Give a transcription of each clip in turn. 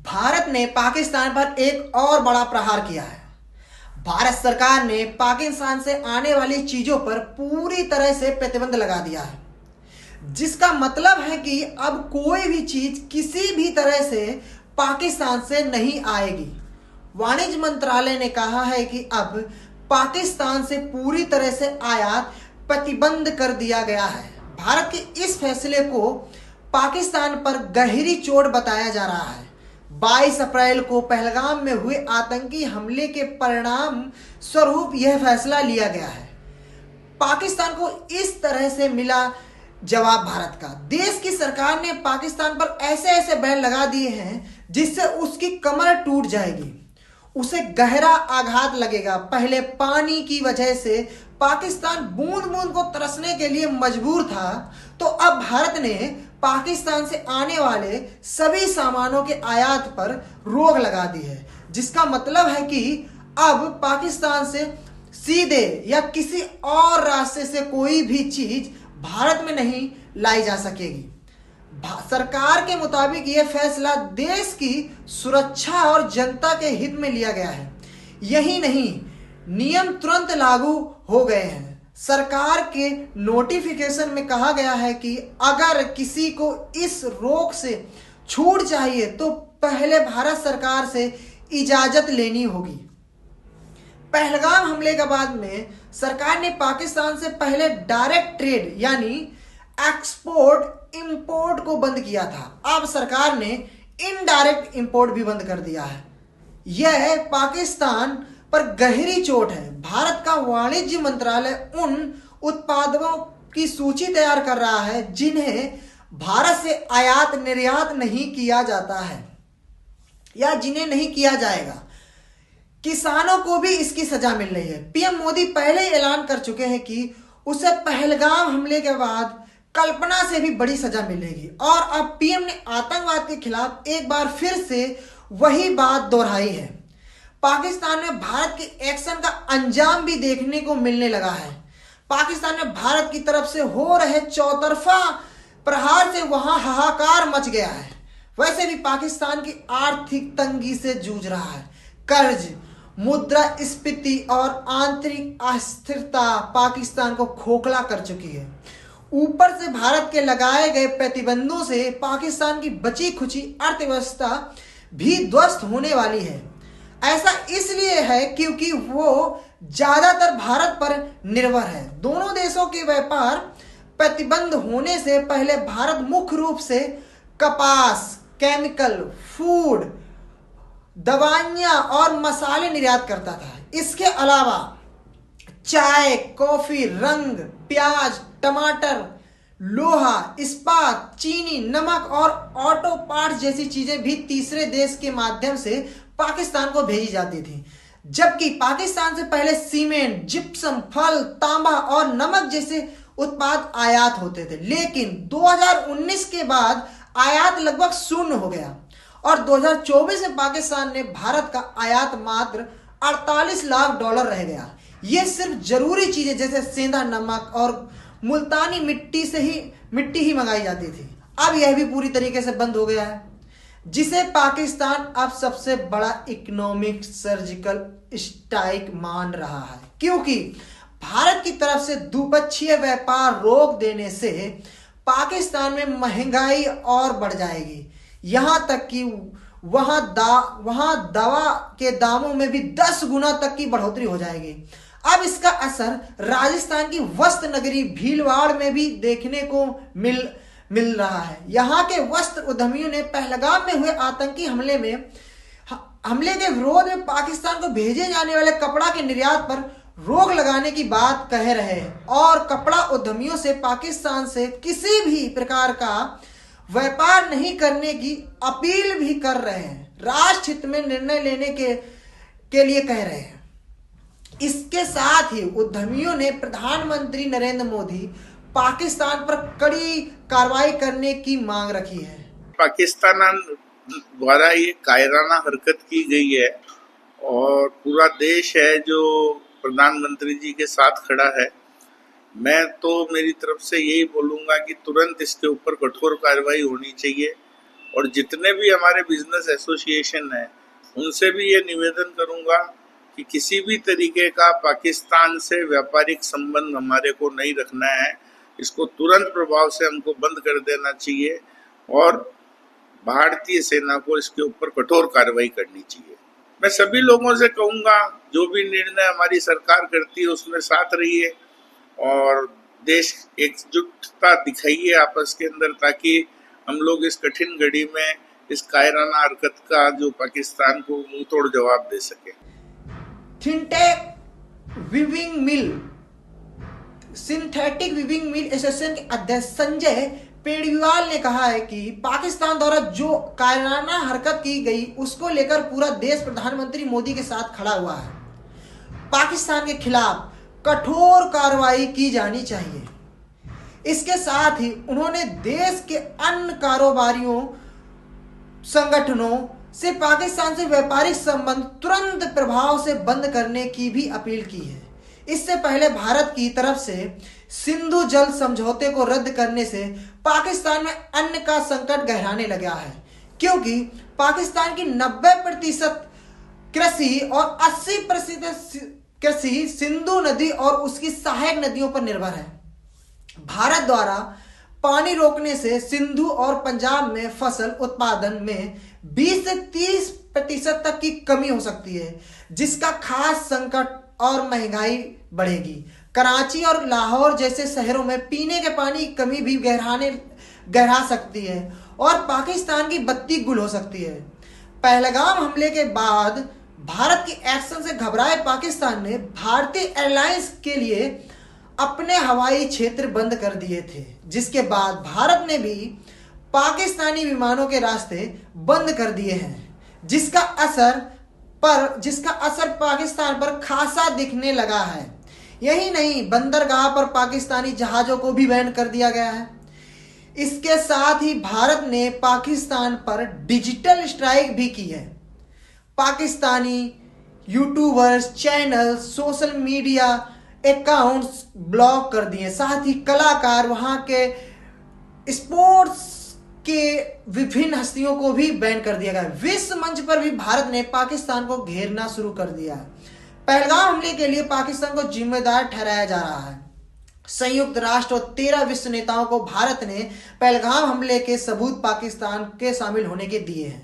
भारत ने पाकिस्तान पर एक और बड़ा प्रहार किया है। भारत सरकार ने पाकिस्तान से आने वाली चीजों पर पूरी तरह से प्रतिबंध लगा दिया है, जिसका मतलब है कि अब कोई भी चीज किसी भी तरह से पाकिस्तान से नहीं आएगी। वाणिज्य मंत्रालय ने कहा है कि अब पाकिस्तान से पूरी तरह से आयात प्रतिबंध कर दिया गया है। भारत के इस फैसले को पाकिस्तान पर गहरी चोट बताया जा रहा है। 22 अप्रैल को पहलगाम में हुए आतंकी हमले के परिणाम स्वरूप यह फैसला लिया गया है। पाकिस्तान को इस तरह से मिला जवाब भारत का। देश की सरकार ने पाकिस्तान पर ऐसे ऐसे बैन लगा दिए हैं जिससे उसकी कमर टूट जाएगी, उसे गहरा आघात लगेगा। पहले पानी की वजह से पाकिस्तान बूंद बूंद को तरसने के लिए मजबूर था, तो अब भारत ने पाकिस्तान से आने वाले सभी सामानों के आयात पर रोक लगा दी है, जिसका मतलब है कि अब पाकिस्तान से सीधे या किसी और रास्ते से कोई भी चीज भारत में नहीं लाई जा सकेगी। सरकार के मुताबिक यह फैसला देश की सुरक्षा और जनता के हित में लिया गया है। यही नहीं, नियम तुरंत लागू हो गए हैं। सरकार के नोटिफिकेशन में कहा गया है कि अगर किसी को इस रोक से छूट चाहिए तो पहले भारत सरकार से इजाजत लेनी होगी। पहलगाम हमले के बाद में सरकार ने पाकिस्तान से पहले डायरेक्ट ट्रेड यानी एक्सपोर्ट इंपोर्ट को बंद किया था। अब सरकार ने इनडायरेक्ट इंपोर्ट भी बंद कर दिया है। यह पाकिस्तान पर गहरी चोट है। भारत का वाणिज्य मंत्रालय उन उत्पादों की सूची तैयार कर रहा है जिन्हें भारत से आयात निर्यात नहीं किया जाता है या जिन्हें नहीं किया जाएगा। किसानों को भी इसकी सजा मिल रही है। पीएम मोदी पहले ही ऐलान कर चुके हैं कि उसे पहलगाम हमले के बाद कल्पना से भी बड़ी सजा मिलेगी, और अब पीएम ने आतंकवाद के खिलाफ एक बार फिर से वही बात दोहराई है। पाकिस्तान में भारत के एक्शन का अंजाम भी देखने को मिलने लगा है। पाकिस्तान में भारत की तरफ से हो रहे चौतरफा प्रहार से वहां हाहाकार मच गया है। वैसे भी पाकिस्तान की आर्थिक तंगी से जूझ रहा है। कर्ज, मुद्रास्फीति और आंतरिक अस्थिरता पाकिस्तान को खोखला कर चुकी है। ऊपर से भारत के लगाए गए प्रतिबंधों से पाकिस्तान की बची खुची अर्थव्यवस्था भी ध्वस्त होने वाली है। ऐसा इसलिए है क्योंकि वो ज्यादातर भारत पर निर्भर है। दोनों देशों के व्यापार प्रतिबंध होने से पहले भारत मुख्य रूप से कपास, केमिकल, फूड, दवाइयां और मसाले निर्यात करता था। इसके अलावा चाय, कॉफी, रंग, प्याज, टमाटर, लोहा, इस्पात, चीनी, नमक और ऑटो पार्ट्स जैसी चीजें भी तीसरे देश के माध्यम से पाकिस्तान को भेजी जाती थी। जबकि पाकिस्तान से पहले सीमेंट, जिप्सम, फल, तांबा और नमक जैसे उत्पाद आयात होते थे, लेकिन 2019 के बाद आयात लगभग शून्य हो गया और 2024 में पाकिस्तान ने भारत का आयात मात्र 48 लाख डॉलर रह गया। यह सिर्फ जरूरी चीजें जैसे सेंधा नमक और मुल्तानी मिट्टी ही मंगाई जाती थी। अब यह भी पूरी तरीके से बंद हो गया है, जिसे पाकिस्तान अब सबसे बड़ा इकोनॉमिक सर्जिकल स्ट्राइक मान रहा है, क्योंकि भारत की तरफ से द्विपक्षीय व्यापार रोक देने से पाकिस्तान में महंगाई और बढ़ जाएगी। यहां तक कि वहां दवा के दामों में भी 10 गुना तक की बढ़ोतरी हो जाएगी। अब इसका असर राजस्थान की वस्त्र नगरी भीलवाड़ में भी देखने को मिल रहा है। यहाँ के वस्त्र उद्यमियों ने पहलगाम में हुए आतंकी हमले के विरोध में पाकिस्तान को भेजे जाने वाले कपड़ा के निर्यात पर रोक लगाने की बात कह रहे हैं और कपड़ा उद्यमियों से पाकिस्तान से किसी भी प्रकार का व्यापार नहीं करने की अपील भी कर रहे हैं। राष्ट्र हित में निर्णय लेने के लिए कह रहे हैं। इसके साथ ही उद्यमियों ने प्रधानमंत्री नरेंद्र मोदी पाकिस्तान पर कड़ी कार्रवाई करने की मांग रखी है। पाकिस्तान द्वारा ये कायराना हरकत की गई है और पूरा देश है जो प्रधानमंत्री जी के साथ खड़ा है। मैं तो मेरी तरफ से यही बोलूँगा कि तुरंत इसके ऊपर कठोर कार्रवाई होनी चाहिए और जितने भी हमारे बिजनेस एसोसिएशन हैं उनसे भी ये निवेदन करूंगा कि किसी भी तरीके का पाकिस्तान से व्यापारिक संबंध हमारे को नहीं रखना है। इसको तुरंत प्रभाव से हमको बंद कर देना चाहिए और भारतीय सेना को इसके ऊपर कठोर कार्रवाई करनी चाहिए। मैं सभी लोगों से कहूँगा, जो भी निर्णय हमारी सरकार करती है उसमें साथ रहिए और देश एकजुटता दिखाइए आपस के अंदर, ताकि हम लोग इस कठिन घड़ी में इस कायराना हरकत का जो पाकिस्तान को मुंह तोड़ जवाब दे सके। सिंथेटिक वीविंग मिल एसोसिएशन के अध्यक्ष संजय पेड़ीवाल ने कहा है कि पाकिस्तान द्वारा जो कायराना हरकत की गई उसको लेकर पूरा देश प्रधानमंत्री मोदी के साथ खड़ा हुआ है। पाकिस्तान के खिलाफ कठोर कार्रवाई की जानी चाहिए। इसके साथ ही उन्होंने देश के अन्य कारोबारियों संगठनों से पाकिस्तान से व्यापारिक संबंध तुरंत प्रभाव से बंद करने की भी अपील की है। इससे पहले भारत की तरफ से सिंधु जल समझौते को रद्द करने से पाकिस्तान में अन्न का संकट गहराने लगा है, क्योंकि पाकिस्तान की 90% कृषि और 80% कृषि सिंधु नदी और उसकी सहायक नदियों पर निर्भर है। भारत द्वारा पानी रोकने से सिंधु और पंजाब में फसल उत्पादन में 20 से 30% तक की कमी हो सकती है, जिसका खास संकट और महंगाई बढ़ेगी। कराची और लाहौर जैसे शहरों में पीने के पानी की कमी भी गहरा सकती है और पाकिस्तान की बत्ती गुल हो सकती है। पहलगाम हमले के बाद भारत के एक्शन से घबराए पाकिस्तान ने भारतीय एयरलाइंस के लिए अपने हवाई क्षेत्र बंद कर दिए थे, जिसके बाद भारत ने भी पाकिस्तानी विमानों के रास्ते बंद कर दिए हैं, जिसका असर पाकिस्तान पर खासा दिखने लगा है। यही नहीं, बंदरगाह पर पाकिस्तानी जहाजों को भी बैन कर दिया गया है। इसके साथ ही भारत ने पाकिस्तान पर डिजिटल स्ट्राइक भी की है। Pakistani YouTubers, channel, social media accounts block कर दिए। साथ ही कलाकार, वहां के स्पोर्ट्स के विभिन्न हस्तियों को भी बैन कर दिया गया। विश्व मंच पर भी भारत ने पाकिस्तान को घेरना शुरू कर दिया है। पहलगाम हमले के लिए पाकिस्तान को जिम्मेदार ठहराया जा रहा है। संयुक्त राष्ट्र और 13 विश्व नेताओं को भारत ने पहलगाम हमले के सबूत पाकिस्तान के शामिल होने के दिए हैं।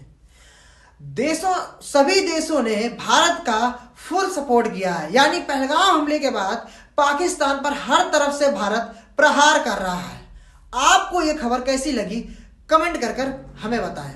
सभी देशों ने भारत का फुल सपोर्ट किया है, यानी पहलगाम हमले के बाद पाकिस्तान पर हर तरफ से भारत प्रहार कर रहा है। आपको यह खबर कैसी लगी, कमेंट कर हमें बताएं।